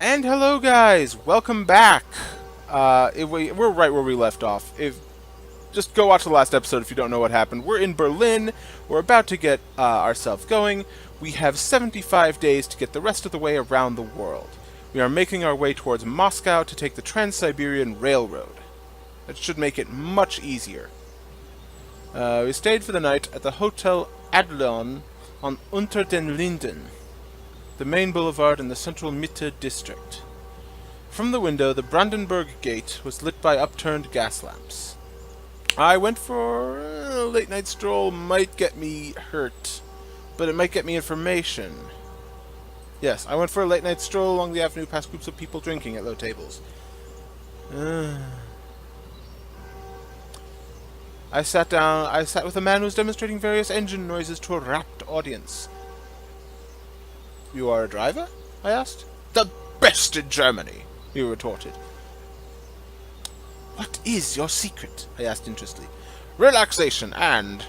And hello, guys! Welcome back. We're right where we left off. Just go watch the last episode if you don't know what happened. We're in Berlin. We're about to get ourselves going. We have 75 days to get the rest of the way around the world. We are making our way towards Moscow to take the Trans-Siberian Railroad. That should make it much easier. We stayed for the night at the Hotel Adlon on Unter den Linden, the main boulevard in the central Mitte district. From the window, the Brandenburg Gate was lit by upturned gas lamps. I went for a late-night stroll. Might get me hurt, but it might get me information. Yes, I went for a late-night stroll along the avenue past groups of people drinking at low tables. I sat with a man who was demonstrating various engine noises to a rapt audience. "You are a driver?" I asked. "The best in Germany," he retorted. "What is your secret?" I asked interestedly. "Relaxation and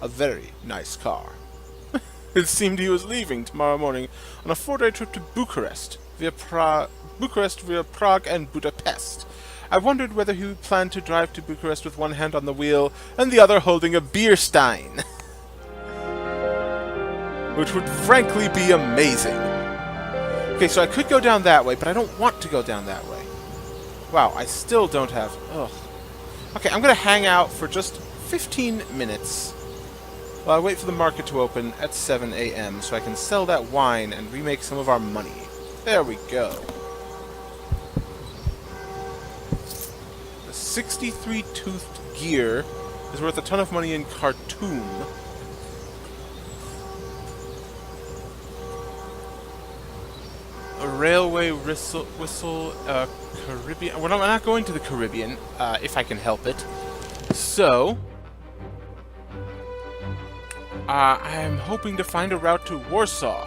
a very nice car." It seemed he was leaving tomorrow morning on a 4-day trip to Bucharest via Prague and Budapest. I wondered whether he would plan to drive to Bucharest with one hand on the wheel and the other holding a beer stein. Which would frankly be amazing. Okay, so I could go down that way, but I don't want to go down that way. Wow, I still don't have... Ugh. Okay, I'm going to hang out for just 15 minutes while I wait for the market to open at 7 a.m. so I can sell that wine and remake some of our money. There we go. The 63-toothed gear is worth a ton of money in Khartoum. A railway whistle, Caribbean. Well, I'm not going to the Caribbean, if I can help it. So, I'm hoping to find a route to Warsaw.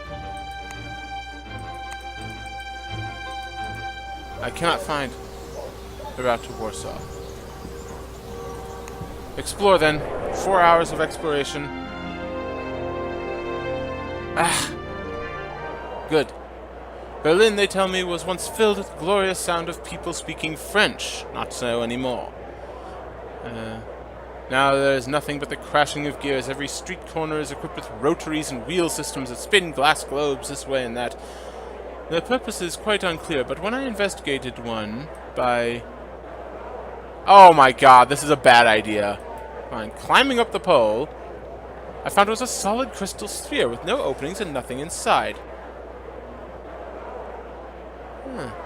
I cannot find a route to Warsaw. Explore then. 4 hours of exploration. Good. Berlin, they tell me, was once filled with the glorious sound of people speaking French. Not so anymore. Now there is nothing but the crashing of gears. Every street corner is equipped with rotaries and wheel systems that spin glass globes this way and that. Their purpose is quite unclear, but when I investigated one by... Oh my god, this is a bad idea. Fine. Climbing up the pole, I found it was a solid crystal sphere with no openings and nothing inside.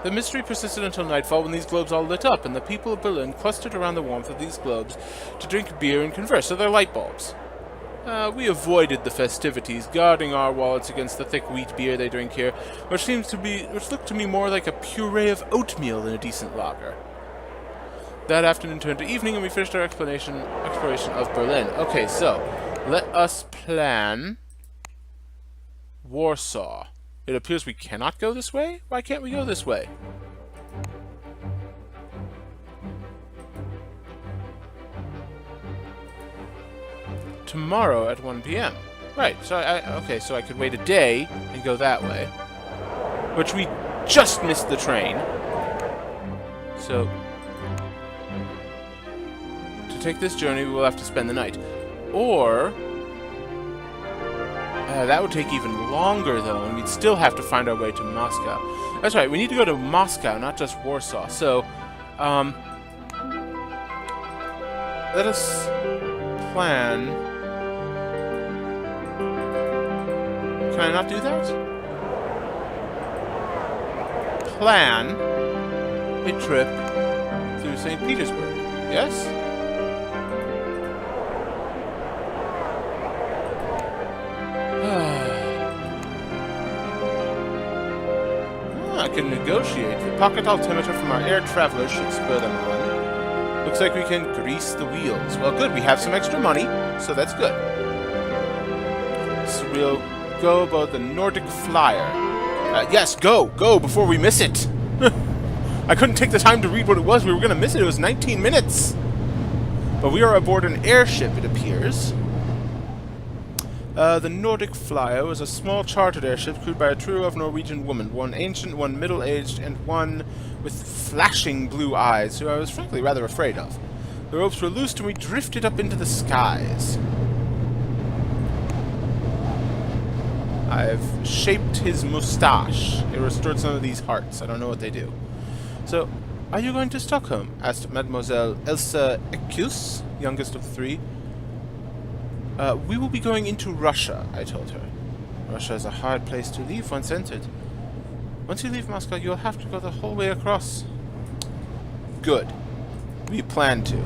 The mystery persisted until nightfall when these globes all lit up, and the people of Berlin clustered around the warmth of these globes to drink beer and converse, so they're light bulbs. We avoided the festivities, guarding our wallets against the thick wheat beer they drink here, which looked to me more like a puree of oatmeal than a decent lager. That afternoon turned to evening, and we finished our exploration of Berlin. Okay, so let us plan Warsaw. It appears we cannot go this way? Why can't we go this way? Tomorrow at 1 p.m. Right, so so I could wait a day and go that way. Which we just missed the train. So, to take this journey, we will have to spend the night. Or... that would take even longer, though, and we'd still have to find our way to Moscow. That's right, we need to go to Moscow, not just Warsaw. So, let us plan... Can I not do that? Plan a trip through St. Petersburg. Yes? I can negotiate. The pocket altimeter from our air travelers should spur them on. Looks like we can grease the wheels. Well, good. We have some extra money, so that's good. So we'll go about the Nordic Flyer. Yes, go! Go before we miss it! I couldn't take the time to read what it was. We were going to miss it. It was 19 minutes. But we are aboard an airship, it appears. The Nordic Flyer was a small chartered airship crewed by a trio of Norwegian women, one ancient, one middle-aged, and one with flashing blue eyes, who I was frankly rather afraid of. The ropes were loosed and we drifted up into the skies. I've shaped his mustache. It restored some of these hearts. I don't know what they do. So, are you going to Stockholm? Asked Mademoiselle Elsa Ecus, youngest of the three. We will be going into Russia, I told her. Russia is a hard place to leave once entered. Once you leave Moscow, you'll have to go the whole way across. Good. We plan to.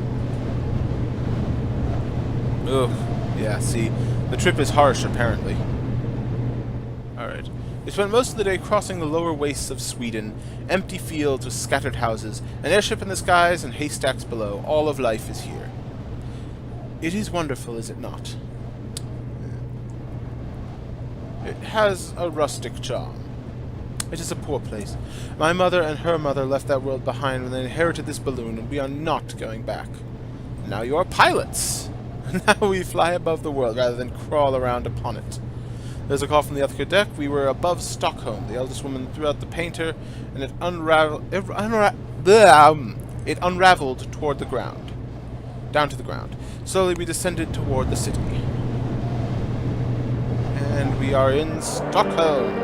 Ugh. Yeah, see, the trip is harsh, apparently. Alright. We spent most of the day crossing the lower wastes of Sweden, empty fields with scattered houses, an airship in the skies and haystacks below. All of life is here. It is wonderful, is it not? It has a rustic charm. It is a poor place. My mother and her mother left that world behind when they inherited this balloon, and we are not going back. Now you are pilots! Now we fly above the world rather than crawl around upon it. There's a call from the other deck. We were above Stockholm. The eldest woman threw out the painter, and it unraveled toward the ground. Down to the ground. Slowly we descended toward the city. And we are in Stockholm.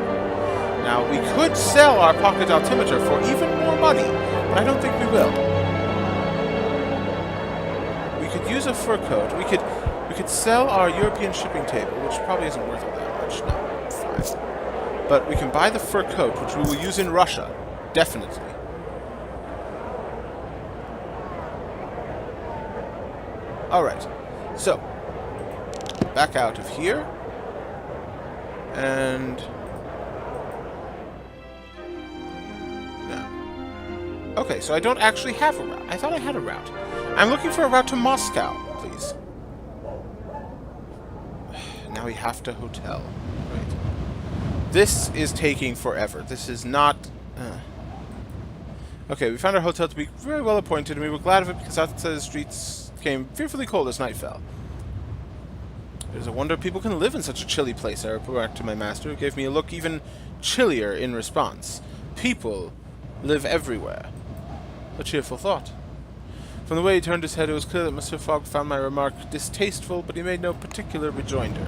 Now, we could sell our pocket altimeter for even more money, but I don't think we will. We could use a fur coat. We could sell our European shipping table, which probably isn't worth all that much. No, it's fine. But we can buy the fur coat, which we will use in Russia. Definitely. Alright. So, back out of here. And... no. Okay, so I don't actually have a route. I thought I had a route. I'm looking for a route to Moscow, please. Now we have to hotel. Right. This is taking forever. This is not... Okay, we found our hotel to be very well appointed, and we were glad of it because outside the streets became fearfully cold as night fell. It is a wonder people can live in such a chilly place, I remarked to my master, who gave me a look even chillier in response. People live everywhere. A cheerful thought. From the way he turned his head, it was clear that Monsieur Fogg found my remark distasteful, but he made no particular rejoinder.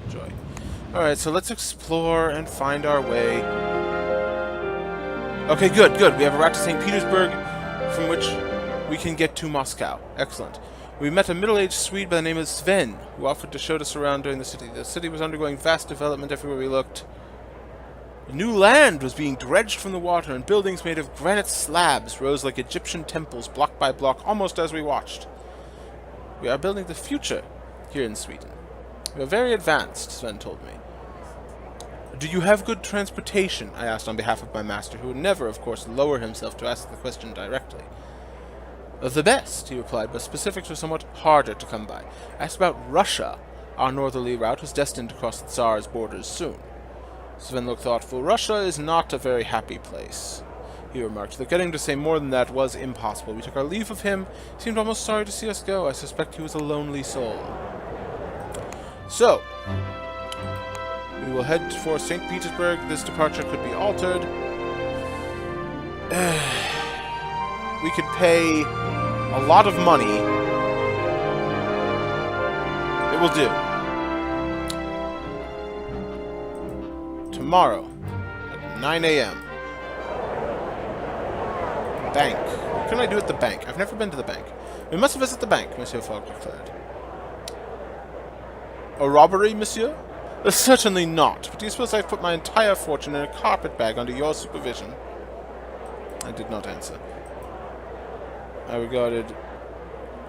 Joy. Alright, so let's explore and find our way. Okay, good, good. We have a route to St. Petersburg, from which we can get to Moscow. Excellent. We met a middle-aged Swede by the name of Sven, who offered to show us around during the city. The city was undergoing vast development everywhere we looked. New land was being dredged from the water, and buildings made of granite slabs rose like Egyptian temples, block by block, almost as we watched. We are building the future here in Sweden. We are very advanced, Sven told me. Do you have good transportation? I asked on behalf of my master, who would never, of course, lower himself to ask the question directly. The best, he replied, but specifics were somewhat harder to come by. I asked about Russia. Our northerly route was destined to cross the Tsar's borders soon. Sven looked thoughtful. Russia is not a very happy place, he remarked. Though getting to say more than that was impossible. We took our leave of him. He seemed almost sorry to see us go. I suspect he was a lonely soul. So, we will head for St. Petersburg. This departure could be altered. We could pay a lot of money. It will do. Tomorrow at 9 a.m. Bank. What can I do at the bank? I've never been to the bank. We must visit the bank, Monsieur Fogg declared. A robbery, monsieur? Certainly not. But do you suppose I've put my entire fortune in a carpet bag under your supervision? I did not answer. I regarded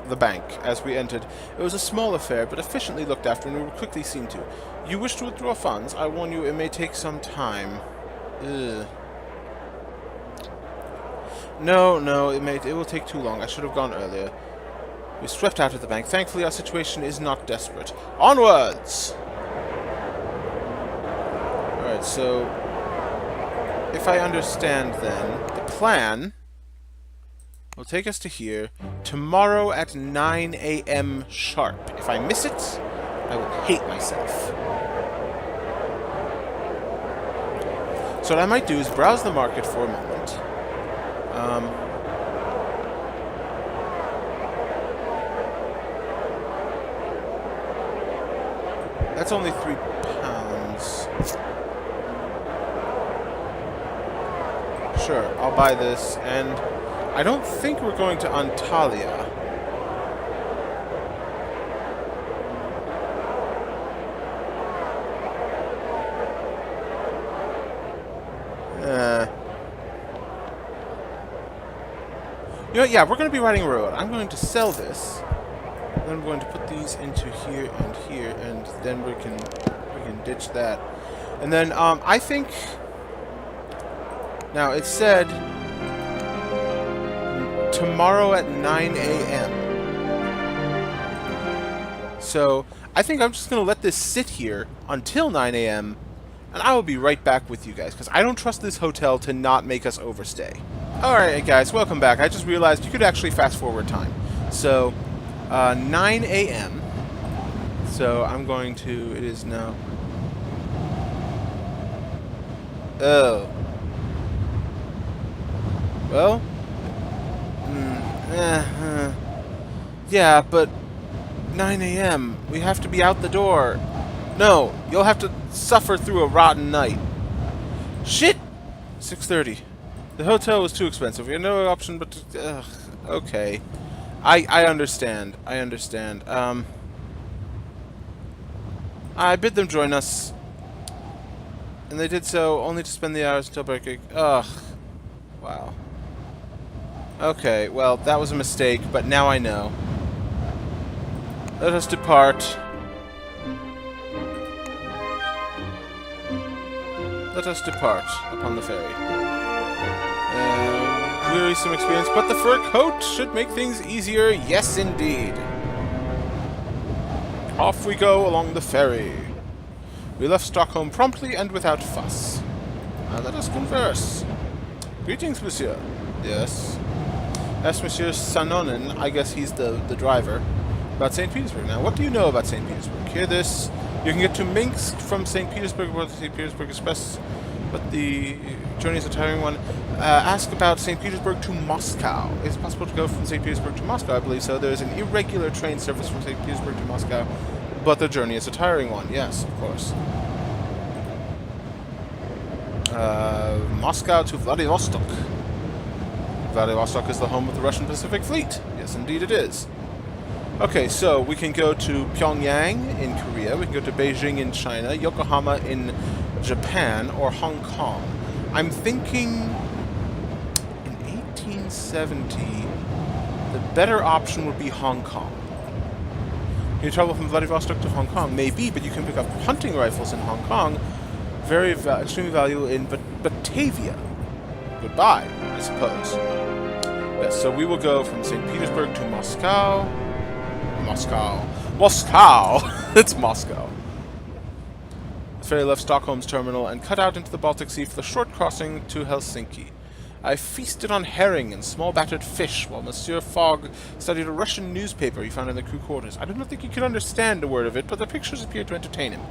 the bank as we entered. It was a small affair, but efficiently looked after, and we were quickly seen to. You wish to withdraw funds? I warn you, it may take some time. Ugh. No, it will take too long. I should have gone earlier. We swept out of the bank. Thankfully, our situation is not desperate. Onwards! Alright, so... if I understand, then, the plan will take us to here tomorrow at 9 a.m. sharp. If I miss it, I will hate myself. So what I might do is browse the market for a moment. That's only £3. Sure, I'll buy this, and I don't think we're going to Antalya. You know, yeah, we're going to be riding a road. I'm going to sell this. Then I'm going to put these into here, and then we can ditch that. And then I think now it said tomorrow at 9 a.m. So I think I'm just going to let this sit here until 9 a.m. and I will be right back with you guys because I don't trust this hotel to not make us overstay. Alright guys, welcome back. I just realized you could actually fast forward time. So 9 a.m. So I'm going to, it is now. Oh. Well. Yeah, but 9 a.m. We have to be out the door. No, you'll have to suffer through a rotten night. Shit! 6:30. The hotel was too expensive. We had no option but to... okay. I understand. I understand. I bid them join us. And they did so, only to spend the hours until break. Ugh. Wow. Okay, well, that was a mistake, but now I know. Let us depart. Let us depart upon the ferry. Wearisome experience, but the fur coat should make things easier. Yes, indeed. Off we go along the ferry. We left Stockholm promptly and without fuss. Now let us converse. Greetings, monsieur. Yes. Ask Monsieur Sanonin, I guess he's the driver, about St. Petersburg. Now, what do you know about St. Petersburg? Hear this. You can get to Minsk from St. Petersburg or the St. Petersburg Express, but the journey is a tiring one. Ask about St. Petersburg to Moscow. Is it possible to go from St. Petersburg to Moscow? I believe so. There is an irregular train service from St. Petersburg to Moscow, but the journey is a tiring one. Yes, of course. Moscow to Vladivostok. Vladivostok is the home of the Russian Pacific Fleet. Yes, indeed it is. Okay, so we can go to Pyongyang in Korea, we can go to Beijing in China, Yokohama in Japan, or Hong Kong. I'm thinking in 1870, the better option would be Hong Kong. Can you travel from Vladivostok to Hong Kong? Maybe, but you can pick up hunting rifles in Hong Kong. Very extremely valuable in Batavia. Goodbye, I suppose. Yes, so we will go from St. Petersburg to Moscow. Moscow! It's Moscow. The ferry left Stockholm's terminal and cut out into the Baltic Sea for the short crossing to Helsinki. I feasted on herring and small battered fish while Monsieur Fogg studied a Russian newspaper he found in the crew quarters. I do not think he could understand a word of it, but the pictures appeared to entertain him.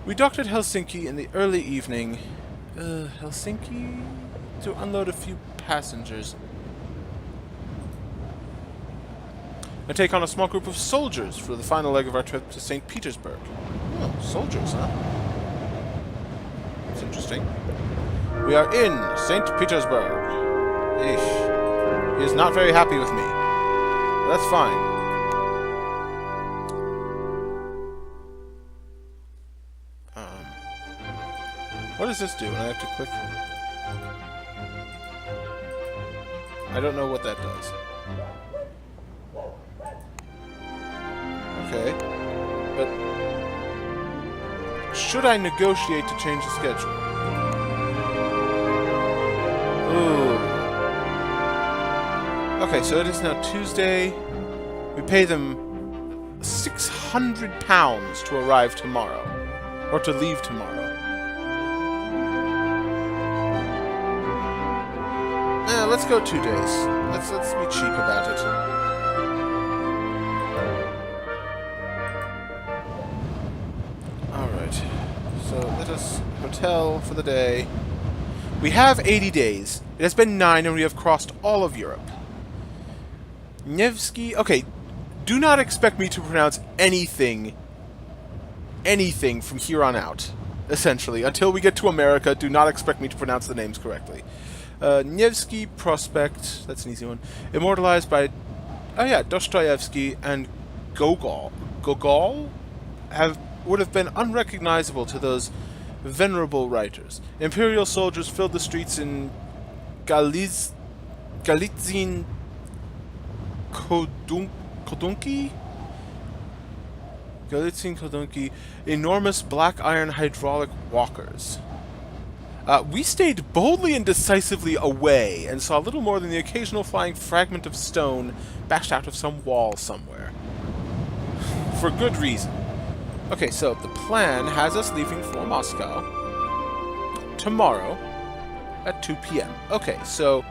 We docked at Helsinki in the early evening. Helsinki? To unload a few passengers. And take on a small group of soldiers for the final leg of our trip to St. Petersburg. Oh, soldiers, huh? That's interesting. We are in St. Petersburg. Eesh. He is not very happy with me. But that's fine. What does this do when I have to click? I don't know what that does. Okay. But should I negotiate to change the schedule? Ooh. Okay, so it is now Tuesday. We pay them £600 to arrive tomorrow. Or to leave tomorrow. Let's go 2 days. Let's be cheap about it. us hotel for the day. We have 80 days. It has been 9 and we have crossed all of Europe. Nevsky... Okay, do not expect me to pronounce anything from here on out, essentially. Until we get to America, do not expect me to pronounce the names correctly. Nevsky Prospect, that's an easy one. Immortalized by, oh yeah, Dostoevsky and Gogol. Gogol would have been unrecognizable to those venerable writers. Imperial soldiers filled the streets in Galizien Kodunki? Galizien Kodunki. Enormous black iron hydraulic walkers. We stayed boldly and decisively away, and saw little more than the occasional flying fragment of stone bashed out of some wall somewhere. For good reason. Okay, so the plan has us leaving for Moscow tomorrow at 2 p.m. Okay, so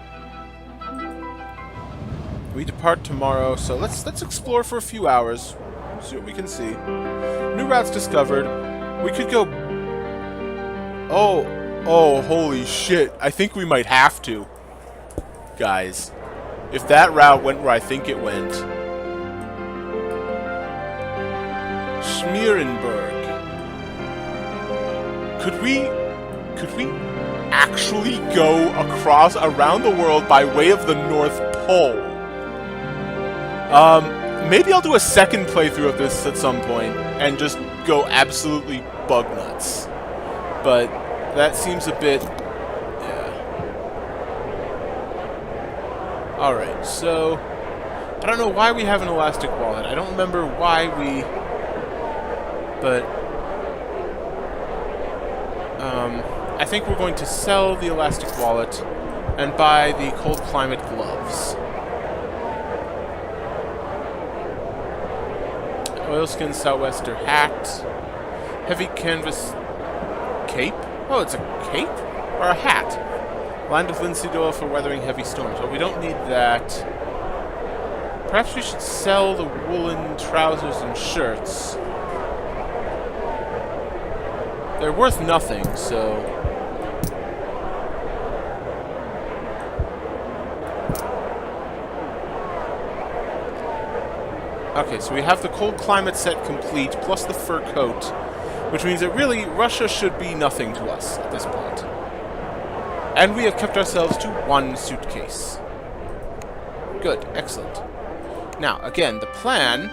we depart tomorrow, so let's explore for a few hours, see what we can see. New routes discovered. We could go... Oh, holy shit. I think we might have to. Guys, if that route went where I think it went... Schmierenberg. Could we actually go around the world by way of the North Pole? Maybe I'll do a second playthrough of this at some point and just go absolutely bug nuts. But that seems a bit... yeah. Alright, so... I don't know why we have an elastic wallet. I don't remember why we... But... I think we're going to sell the elastic wallet and buy the cold climate gloves. Oilskin sou'wester hat. Heavy canvas cape? Oh, it's a cape? Or a hat? Lined with linseed oil for weathering heavy storms. Well, we don't need that. Perhaps we should sell the woolen trousers and shirts. They're worth nothing, so... Okay, so we have the cold climate set complete, plus the fur coat, which means that really, Russia should be nothing to us at this point. And we have kept ourselves to 1 suitcase. Good, excellent. Now, again, the plan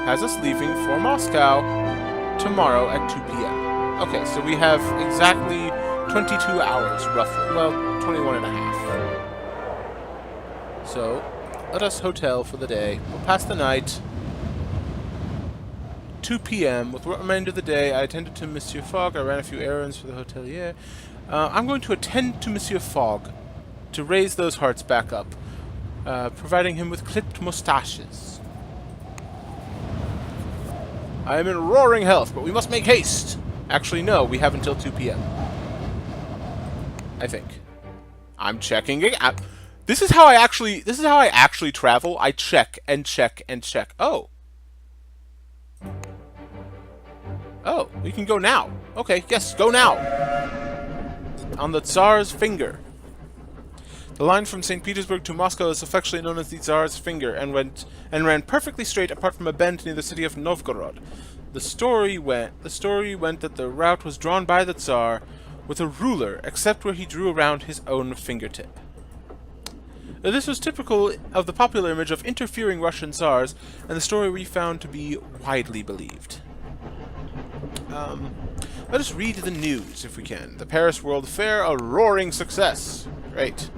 has us leaving for Moscow tomorrow at 2 p.m. Okay, so we have exactly 22 hours, roughly. Well, 21 and a half. So, let us hotel for the day. We'll pass the night. 2 p.m. With what remained of the day, I attended to Monsieur Fogg. I ran a few errands for the hotelier. I'm going to attend to Monsieur Fogg to raise those hearts back up, providing him with clipped mustaches. I am in roaring health, but we must make haste. Actually, no, we have until 2 p.m. I think. I'm checking it. This is how I actually travel. I check and check and check. Oh. Oh, we can go now. Okay, yes, go now. On the Tsar's finger. The line from St. Petersburg to Moscow is affectionately known as the Tsar's finger and ran perfectly straight apart from a bend near the city of Novgorod. The story went that the route was drawn by the Tsar with a ruler, except where he drew around his own fingertip. This was typical of the popular image of interfering Russian Tsars, and the story we found to be widely believed. Let us read the news, if we can. The Paris World Fair, a roaring success. Great.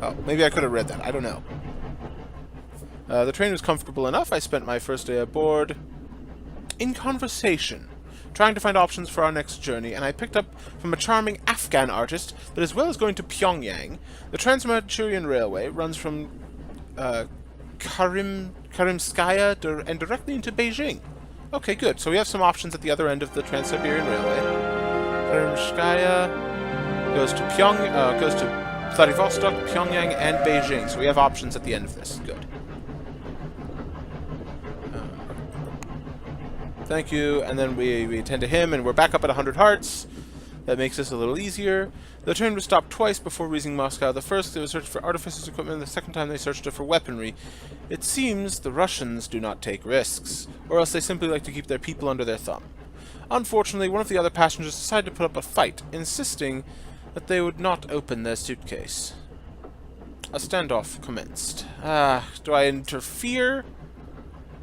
Oh, maybe I could have read that. I don't know. The train was comfortable enough. I spent my first day aboard in conversation, trying to find options for our next journey, and I picked up from a charming Afghan artist that as well as going to Pyongyang, the Trans-Manchurian Railway runs from Karimskaya and directly into Beijing. Okay, good. So we have some options at the other end of the Trans-Siberian Railway. Karimskaya goes to Vladivostok, Pyongyang, and Beijing. So we have options at the end of this. Good. Thank you. And then we attend to him, and we're back up at 100 hearts. That makes this a little easier. The train was stopped twice before reaching Moscow. The first, they searched for artificers' equipment, and the second time they searched it for weaponry. It seems the Russians do not take risks, or else they simply like to keep their people under their thumb. Unfortunately, one of the other passengers decided to put up a fight, insisting that they would not open their suitcase. A standoff commenced. Do I interfere?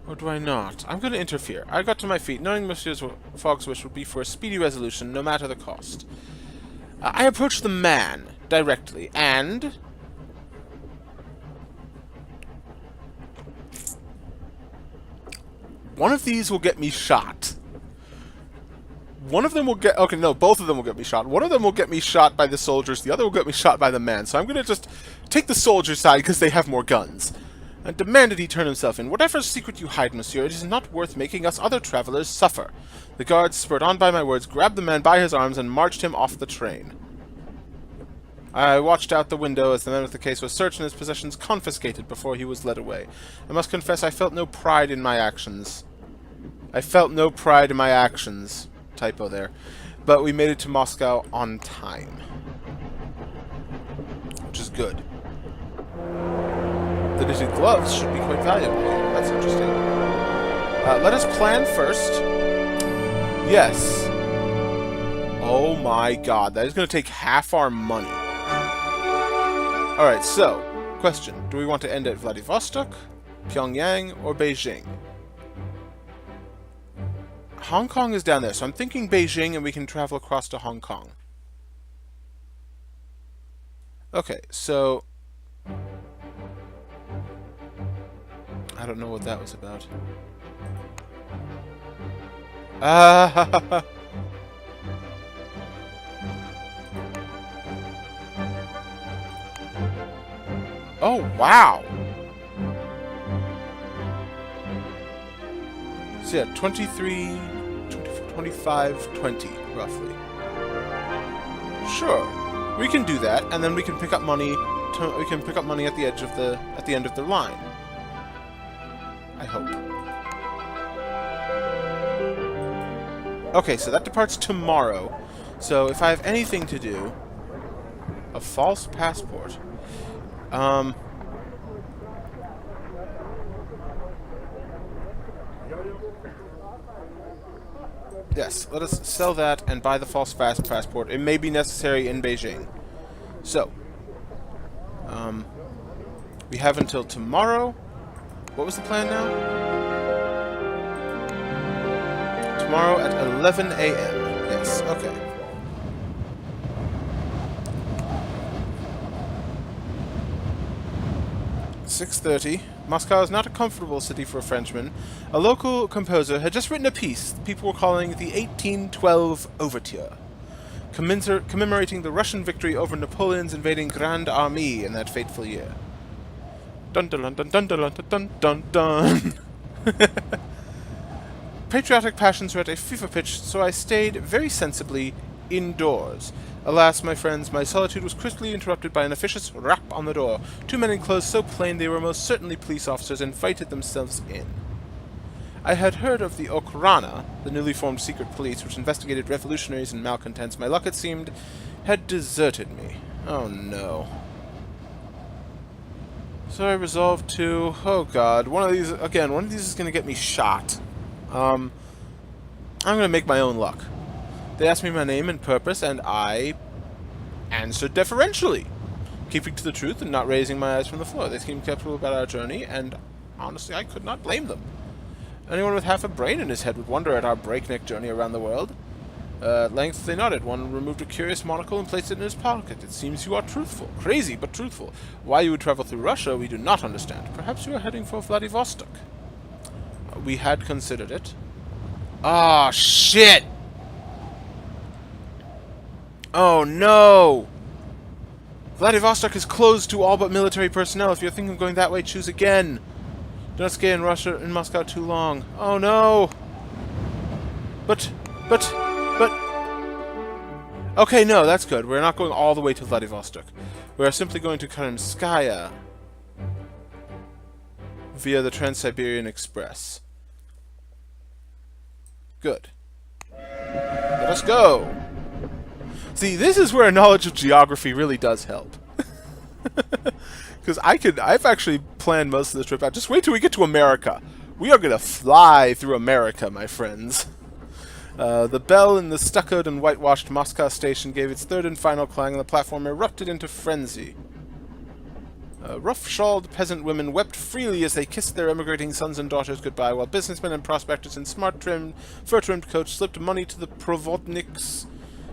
Or do I not? I'm going to interfere. I got to my feet, knowing Monsieur Fogg's wish would be for a speedy resolution, no matter the cost. I approached the man directly, and... one of these will get me shot. One of them will get... okay, no, both of them will get me shot. One of them will get me shot by the soldiers, the other will get me shot by the man. So I'm going to just take the soldiers' side because they have more guns. And demanded he turn himself in. Whatever secret you hide, monsieur, it is not worth making us other travelers suffer. The guards, spurred on by my words, grabbed the man by his arms and marched him off the train. I watched out the window as the man with the case was searched and his possessions confiscated before he was led away. I must confess I felt no pride in my actions. I felt no pride in my actions. Typo there. But we made it to Moscow on time. Which is good. The knitted gloves should be quite valuable here. That's interesting. Let us plan first. Yes. Oh my god, that is going to take half our money. Alright, so, question. Do we want to end at Vladivostok, Pyongyang, or Beijing? Hong Kong is down there, so I'm thinking Beijing and we can travel across to Hong Kong. Okay, so... I don't know what that was about. Oh, wow! So yeah, 23, 24, 25, 20, roughly. Sure, we can do that, and then we can pick up money. We can pick up money at the edge of at the end of the line. I hope. Okay, so that departs tomorrow. So if I have anything to do, a false passport. Yes, let us sell that and buy the false passport. It may be necessary in Beijing. So, we have until tomorrow. What was the plan now? Tomorrow at 11 a.m. Yes, okay. .30. Moscow is not a comfortable city for a Frenchman. A local composer had just written a piece people were calling the 1812 Overture, commemorating the Russian victory over Napoleon's invading Grande Armée in that fateful year. Dun dun dun dun dun dun dun dun dun. Patriotic passions were at a fever pitch, so I stayed very sensibly indoors. Alas, my friends, my solitude was quickly interrupted by an officious rap on the door. Two men in clothes so plain they were most certainly police officers invited themselves in. I had heard of the Okhrana, the newly formed secret police which investigated revolutionaries and malcontents. My luck, it seemed, had deserted me. Oh no. So I resolved to... oh god, one of these is going to get me shot. I'm going to make my own luck. They asked me my name and purpose, and I answered deferentially, keeping to the truth and not raising my eyes from the floor. They seemed skeptical about our journey, and honestly, I could not blame them. Anyone with half a brain in his head would wonder at our breakneck journey around the world. At length they nodded. One removed a curious monocle and placed it in his pocket. It seems you are truthful. Crazy, but truthful. Why you would travel through Russia, we do not understand. Perhaps you are heading for Vladivostok. We had considered it. Ah, shit! Oh, no! Vladivostok is closed to all but military personnel. If you're thinking of going that way, choose again. Do not stay in Russia, in Moscow too long. Oh, no! But... okay, no, that's good. We're not going all the way to Vladivostok. We are simply going to Karimskaya via the Trans-Siberian Express. Good. Let us go. See, this is where a knowledge of geography really does help. Because I've actually planned most of this trip out. Just wait till we get to America. We are going to fly through America, my friends. The bell in the stuccoed and whitewashed Moscow station gave its third and final clang, and the platform erupted into frenzy. Rough-shawled peasant women wept freely as they kissed their emigrating sons and daughters goodbye, while businessmen and prospectors in fur-trimmed coach slipped money to the provodniks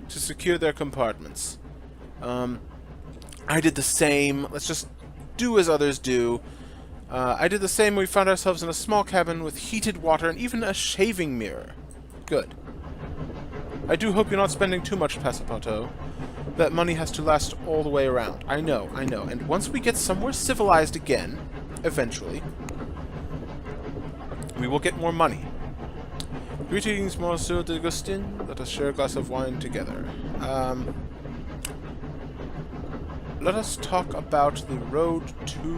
to secure their compartments. I did the same. Let's just do as others do. I did the same. We found ourselves in a small cabin with heated water and even a shaving mirror. Good. I do hope you're not spending too much, Passapartout. That money has to last all the way around. I know. And once we get somewhere civilized again, eventually, we will get more money. Greetings, Monsieur d'Augustin. Let us share a glass of wine together. Let us talk about the road to...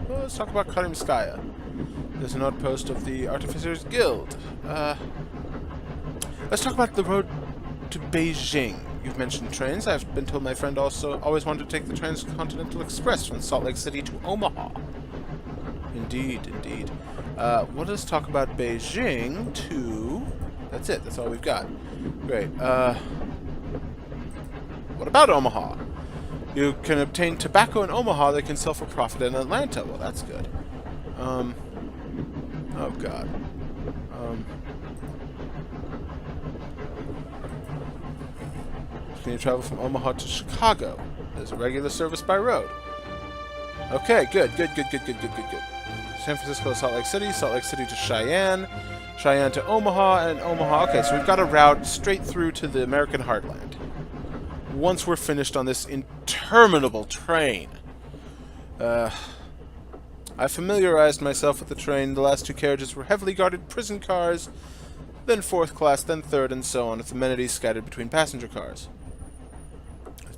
Well, let's talk about Karimskaya. There's an outpost of the Artificers Guild. Let's talk about the road to Beijing. You've mentioned trains. I've been told my friend also always wanted to take the Transcontinental Express from Salt Lake City to Omaha. Indeed. Let us talk about Beijing to... That's it. That's all we've got. Great. What about Omaha? You can obtain tobacco in Omaha that can sell for profit in Atlanta. Well, that's good. Oh, God. Can you travel from Omaha to Chicago? There's a regular service by road. Okay, good. San Francisco to Salt Lake City to Cheyenne, Cheyenne to Omaha, and Omaha. Okay, so we've got a route straight through to the American heartland. Once we're finished on this interminable train. I familiarized myself with the train. The last two carriages were heavily guarded prison cars, then fourth class, then third, and so on, with amenities scattered between passenger cars.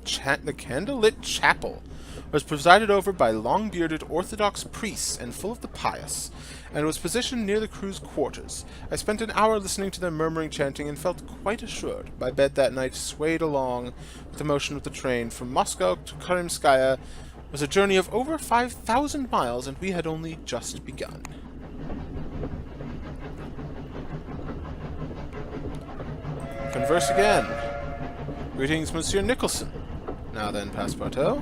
The candlelit chapel was presided over by long-bearded Orthodox priests and full of the pious, and was positioned near the crew's quarters. I spent an hour listening to their murmuring chanting and felt quite assured. My bed that night swayed along with the motion of the train. From Moscow to Karimskaya was a journey of over 5,000 miles, and we had only just begun. Converse again. Greetings, Monsieur Nicholson. Now then, Passepartout.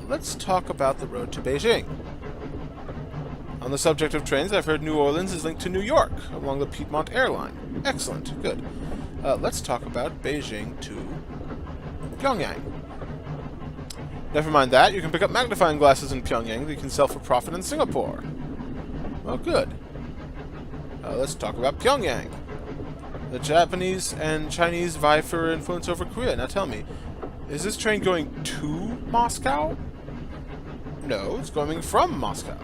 Let's talk about the road to Beijing. On the subject of trains, I've heard New Orleans is linked to New York along the Piedmont Airline. Excellent. Good. Let's talk about Beijing to Pyongyang. Never mind that. You can pick up magnifying glasses in Pyongyang that you can sell for profit in Singapore. Well, good. Let's talk about Pyongyang. The Japanese and Chinese vie for influence over Korea. Now tell me, is this train going to Moscow? No, it's going from Moscow.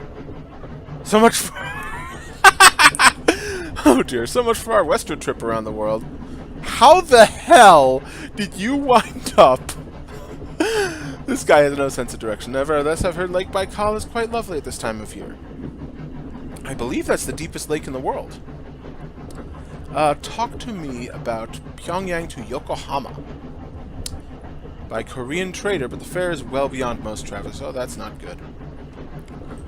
So much for... Oh dear, so much for our Western trip around the world. How the hell did you wind up... This guy has no sense of direction. Nevertheless, I've heard Lake Baikal is quite lovely at this time of year. I believe that's the deepest lake in the world. Talk to me about Pyongyang to Yokohama. By Korean trader, but the fare is well beyond most travelers. Oh, that's not good.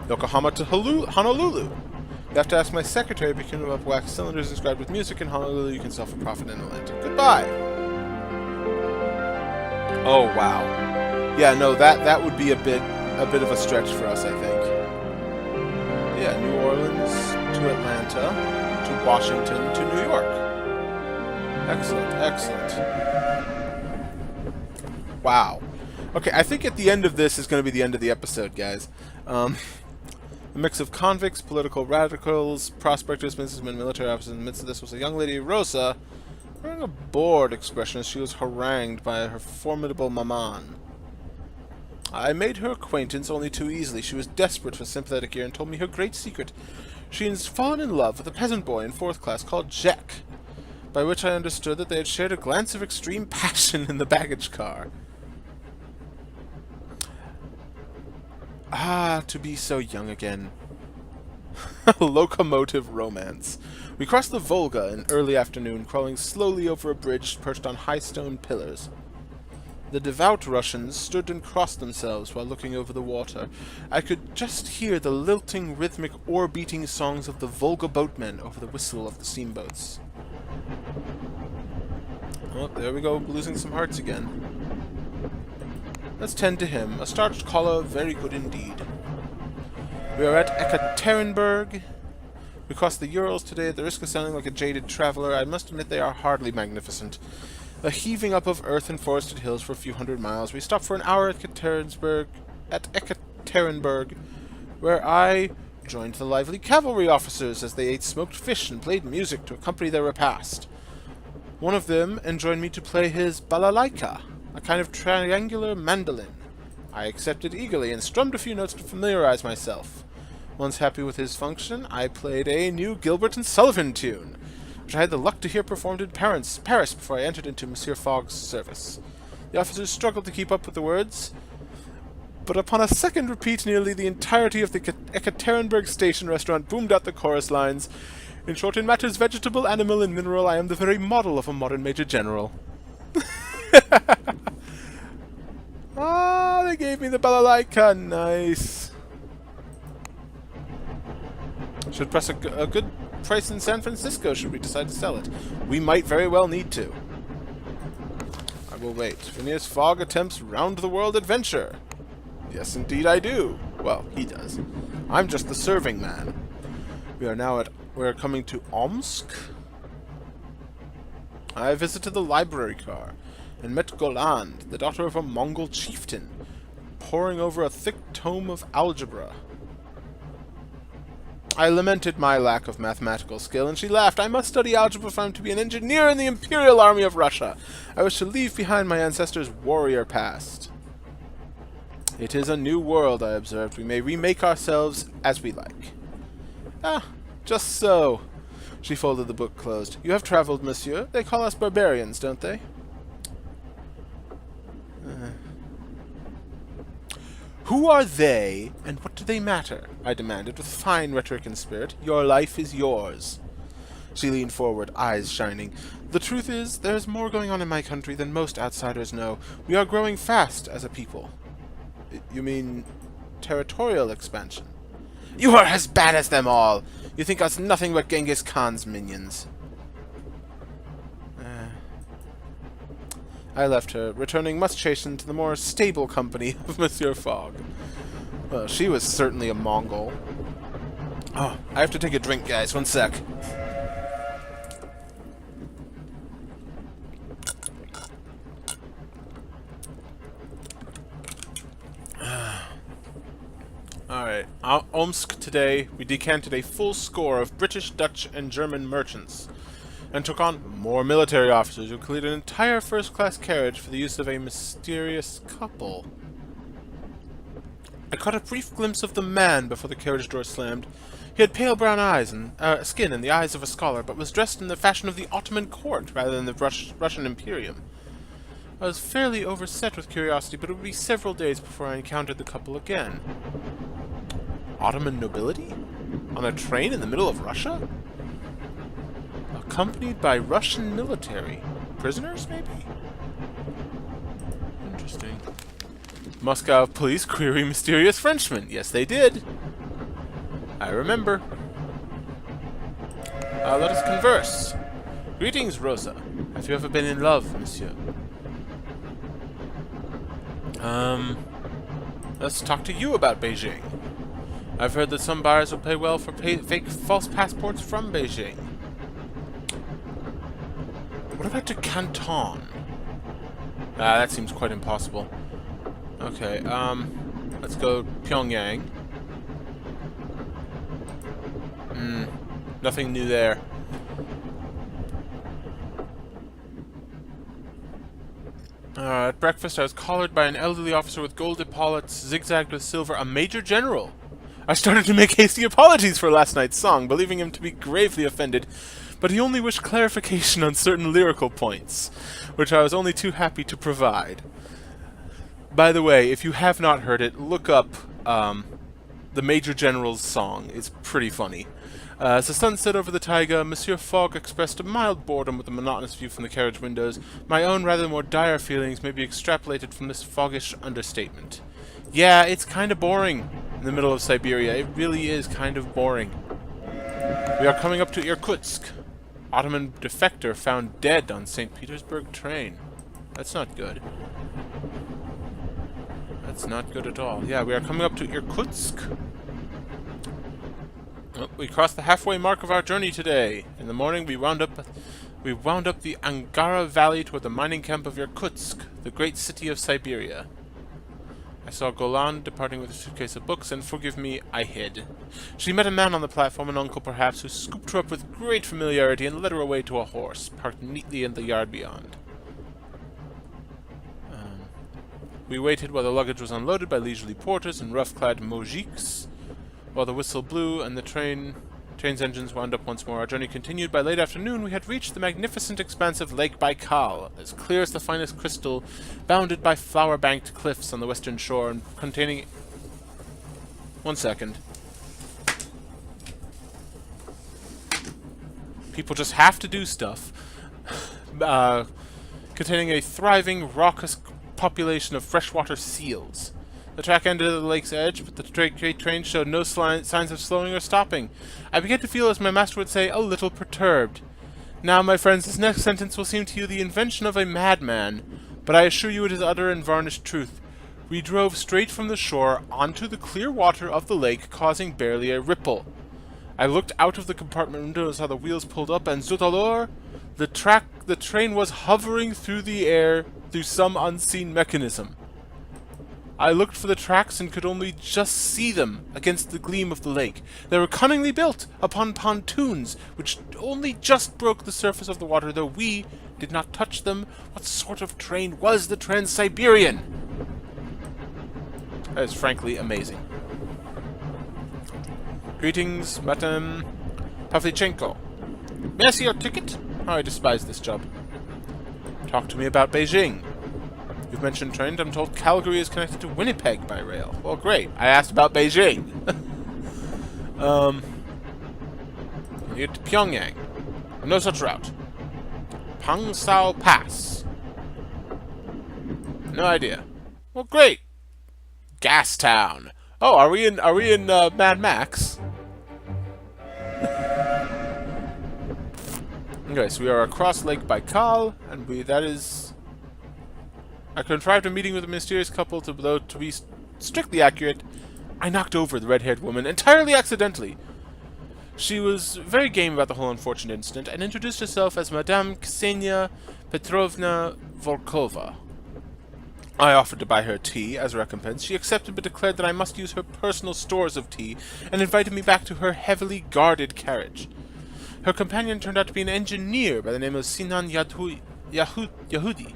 Yokohama to Honolulu. You have to ask my secretary to pick up wax cylinders inscribed with music in Honolulu. You can sell for profit in Atlanta. Goodbye. Oh, wow. Yeah, no, that would be a bit of a stretch for us, I think. Yeah, New Orleans to Atlanta. To Washington to New York. Excellent. Wow. Okay, I think at the end of this is going to be the end of the episode, guys. A mix of convicts, political radicals, prospectors, businessmen, military officers. In the midst of this was a young lady, Rosa, wearing a bored expression as she was harangued by her formidable maman. I made her acquaintance only too easily. She was desperate for sympathetic ear and told me her great secret. She had fallen in love with a peasant boy in fourth class called Jack, by which I understood that they had shared a glance of extreme passion in the baggage car. Ah, to be so young again. Locomotive romance. We crossed the Volga in early afternoon, crawling slowly over a bridge perched on high stone pillars. The devout Russians stood and crossed themselves while looking over the water. I could just hear the lilting, rhythmic, oar-beating songs of the Volga boatmen over the whistle of the steamboats. Oh, there we go, losing some hearts again. Let's tend to him. A starched collar, very good indeed. We are at Ekaterinburg. We crossed the Urals today at the risk of sounding like a jaded traveler. I must admit they are hardly magnificent. A heaving up of earth and forested hills for a few hundred miles. We stopped for an hour at Ekaterinburg, where I joined the lively cavalry officers as they ate smoked fish and played music to accompany their repast. One of them enjoined me to play his balalaika, a kind of triangular mandolin. I accepted eagerly and strummed a few notes to familiarize myself. Once happy with his function, I played a new Gilbert and Sullivan tune, which I had the luck to hear performed in Paris before I entered into Monsieur Fogg's service. The officers struggled to keep up with the words, but upon a second repeat, nearly the entirety of the Ekaterinburg station restaurant boomed out the chorus lines. In short, in matters vegetable, animal, and mineral, I am the very model of a modern Major General. Ah, they gave me the balalaika. Nice. Should press a good price in San Francisco should we decide to sell it. We might very well need to. I will wait. Phineas Fogg attempts round-the-world adventure. Yes, indeed I do. Well, he does. I'm just the serving man. We're coming to Omsk. I visited the library car and met Goland, the daughter of a Mongol chieftain, poring over a thick tome of algebra. I lamented my lack of mathematical skill, and she laughed. I must study algebra if I'm to be an engineer in the Imperial Army of Russia. I wish to leave behind my ancestors' warrior past. It is a new world, I observed. We may remake ourselves as we like. Ah, just so. She folded the book closed. You have traveled, monsieur. They call us barbarians, don't they? Who are they, and what do they matter? I demanded, with fine rhetoric and spirit. Your life is yours. She leaned forward, eyes shining. The truth is, there's more going on in my country than most outsiders know. We are growing fast as a people. You mean territorial expansion? You are as bad as them all! You think us nothing but Genghis Khan's minions. I left her, returning much chastened to the more stable company of Monsieur Fogg. Well, she was certainly a Mongol. Oh, I have to take a drink, guys. One sec. Alright, Omsk today, we decanted a full score of British, Dutch, and German merchants, and took on more military officers who cleared an entire first-class carriage for the use of a mysterious couple. I caught a brief glimpse of the man before the carriage door slammed. He had pale brown eyes and skin and the eyes of a scholar, but was dressed in the fashion of the Ottoman court rather than the Russian Imperium. I was fairly overset with curiosity, but it would be several days before I encountered the couple again. Ottoman nobility? On a train in the middle of Russia? Accompanied by Russian military. Prisoners, maybe? Interesting. Moscow police query mysterious Frenchman. Yes, they did. I remember. Let us converse. Greetings, Rosa. Have you ever been in love, monsieur? Let's talk to you about Beijing. I've heard that some buyers will pay well for fake false passports from Beijing. What about to Canton? That seems quite impossible. Okay, let's go Pyongyang. Nothing new there. At breakfast, I was collared by an elderly officer with gold epaulets zigzagged with silver, a major general. I started to make hasty apologies for last night's song, believing him to be gravely offended, but he only wished clarification on certain lyrical points, which I was only too happy to provide. By the way, if you have not heard it, look up the Major General's song is pretty funny. As the sun set over the taiga, Monsieur Fogg expressed a mild boredom with the monotonous view from the carriage windows. My own rather more dire feelings may be extrapolated from this foggish understatement. Yeah, it's kind of boring in the middle of Siberia. It really is kind of boring. We are coming up to Irkutsk. Ottoman defector found dead on St. Petersburg train. That's not good. That's not good at all. Yeah, we are coming up to Irkutsk. Oh, we crossed the halfway mark of our journey today. In the morning, we wound up the Angara Valley toward the mining camp of Irkutsk, the great city of Siberia. I saw Golan departing with a suitcase of books, and forgive me, I hid. She met a man on the platform, an uncle perhaps, who scooped her up with great familiarity and led her away to a horse, parked neatly in the yard beyond. We waited while the luggage was unloaded by leisurely porters and rough-clad moujiks, while the whistle blew and the train's engines wound up once more. Our journey continued. By late afternoon, we had reached the magnificent expanse of Lake Baikal, as clear as the finest crystal, bounded by flower-banked cliffs on the western shore, and containing... One second. People just have to do stuff. Containing a thriving, raucous population of freshwater seals. The track ended at the lake's edge, but the great train showed no signs of slowing or stopping. I began to feel, as my master would say, a little perturbed. Now, my friends, this next sentence will seem to you the invention of a madman, but I assure you it is utter and varnished truth. We drove straight from the shore onto the clear water of the lake, causing barely a ripple. I looked out of the compartment window and saw the wheels pulled up, and zut alors, the train was hovering through the air through some unseen mechanism. I looked for the tracks and could only just see them against the gleam of the lake. They were cunningly built upon pontoons, which only just broke the surface of the water, though we did not touch them. What sort of train was the Trans-Siberian? That is frankly amazing. Greetings, Madame Pavlichenko. May I see your ticket? Oh, I despise this job. Talk to me about Beijing. You've mentioned trains. I'm told Calgary is connected to Winnipeg by rail. Well, great. I asked about Beijing. You get to Pyongyang. No such route. Pangsao Pass. No idea. Well, great. Gastown. Oh, are we in Mad Max? Okay, so we are across Lake Baikal, and that is... I contrived a meeting with a mysterious couple, though to be strictly accurate, I knocked over the red-haired woman entirely accidentally. She was very game about the whole unfortunate incident, and introduced herself as Madame Ksenia Petrovna Volkova. I offered to buy her tea as a recompense. She accepted, but declared that I must use her personal stores of tea, and invited me back to her heavily guarded carriage. Her companion turned out to be an engineer by the name of Sinan Yahudi,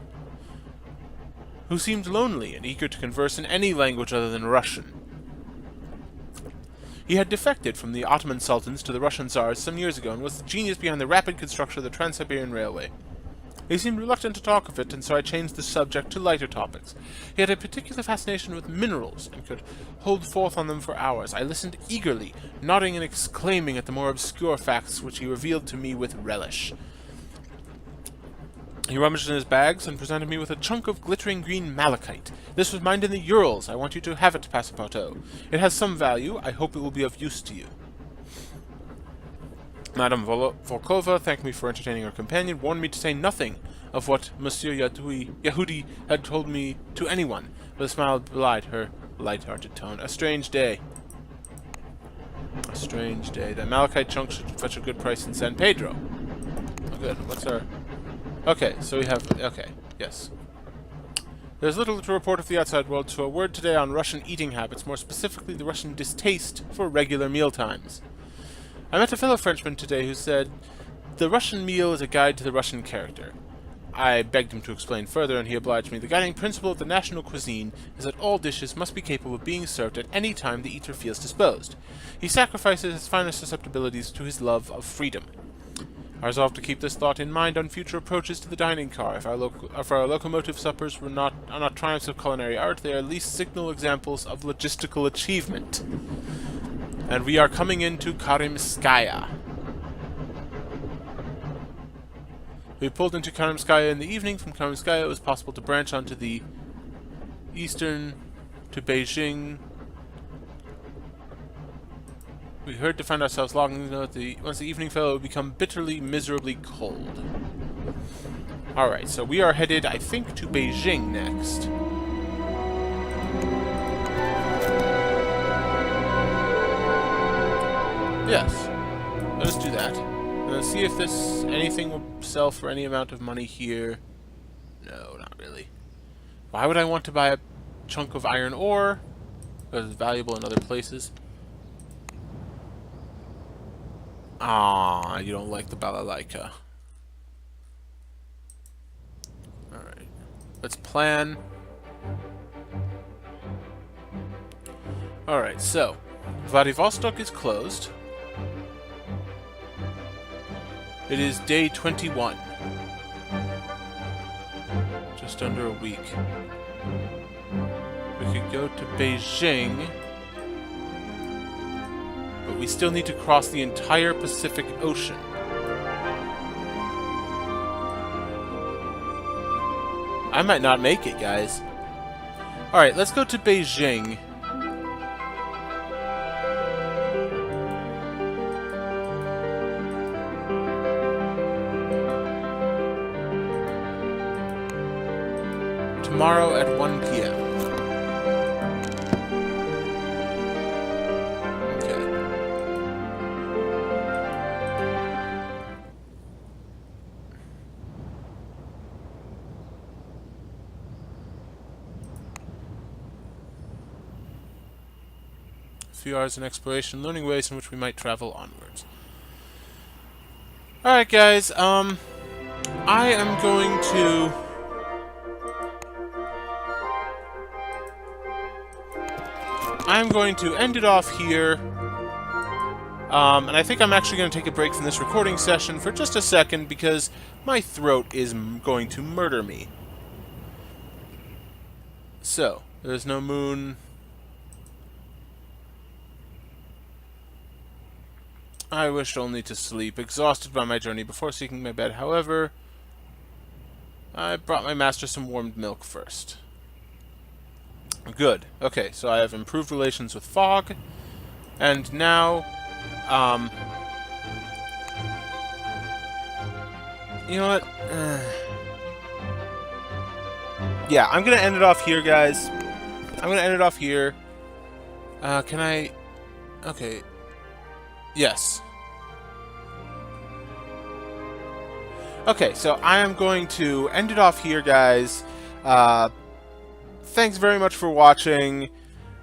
who seemed lonely and eager to converse in any language other than Russian. He had defected from the Ottoman Sultans to the Russian Tsars some years ago, and was the genius behind the rapid construction of the Trans-Siberian Railway. He seemed reluctant to talk of it, and so I changed the subject to lighter topics. He had a particular fascination with minerals, and could hold forth on them for hours. I listened eagerly, nodding and exclaiming at the more obscure facts which he revealed to me with relish. He rummaged in his bags and presented me with a chunk of glittering green malachite. This was mined in the Urals. I want you to have it, Passepartout. It has some value. I hope it will be of use to you. Madame Volkova thanked me for entertaining her companion, warned me to say nothing of what Monsieur Yahudi had told me to anyone, but a smile belied her light-hearted tone. A strange day. A strange day. That malachite chunk should fetch a good price in San Pedro. Oh, good. What's our... Okay, so we have... Okay, yes. There's little to report of the outside world, so a word today on Russian eating habits, more specifically the Russian distaste for regular mealtimes. I met a fellow Frenchman today who said, "The Russian meal is a guide to the Russian character." I begged him to explain further, and he obliged me. The guiding principle of the national cuisine is that all dishes must be capable of being served at any time the eater feels disposed. He sacrifices his finer susceptibilities to his love of freedom. I resolve to keep this thought in mind on future approaches to the dining car. If our locomotive suppers are not triumphs of culinary art, they are at least signal examples of logistical achievement. And we are coming into Karimskaya. We pulled into Karimskaya in the evening. From Karimskaya, it was possible to branch onto the eastern to Beijing. We heard to find ourselves logging once the evening fell, it would become bitterly, miserably cold. Alright, so we are headed, I think, to Beijing next. Yes. Let us do that. Let's see if anything will sell for any amount of money here. No, not really. Why would I want to buy a chunk of iron ore? Because it's valuable in other places. Ah, you don't like the balalaika. Alright. Let's plan. Alright, so Vladivostok is closed. It is day 21. Just under a week. We could go to Beijing. But we still need to cross the entire Pacific Ocean. I might not make it, guys. Alright, let's go to Beijing. Tomorrow at 1 p.m. Few hours in exploration, learning ways in which we might travel onwards. Alright guys, I'm going to end it off here. And I think I'm actually going to take a break from this recording session for just a second because my throat is going to murder me. So, there's no moon. I wished only to sleep, exhausted by my journey before seeking my bed. However, I brought my master some warmed milk first. Good. Okay, so I have improved relations with Fog, and now, you know what? Yeah, I'm gonna end it off here, guys. I'm gonna end it off here. Can I... Okay. Yes. Okay, so I am going to end it off here, guys. Thanks very much for watching.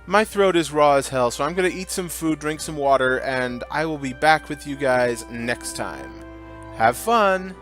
My throat is raw as hell, so I'm going to eat some food, drink some water, and I will be back with you guys next time. Have fun!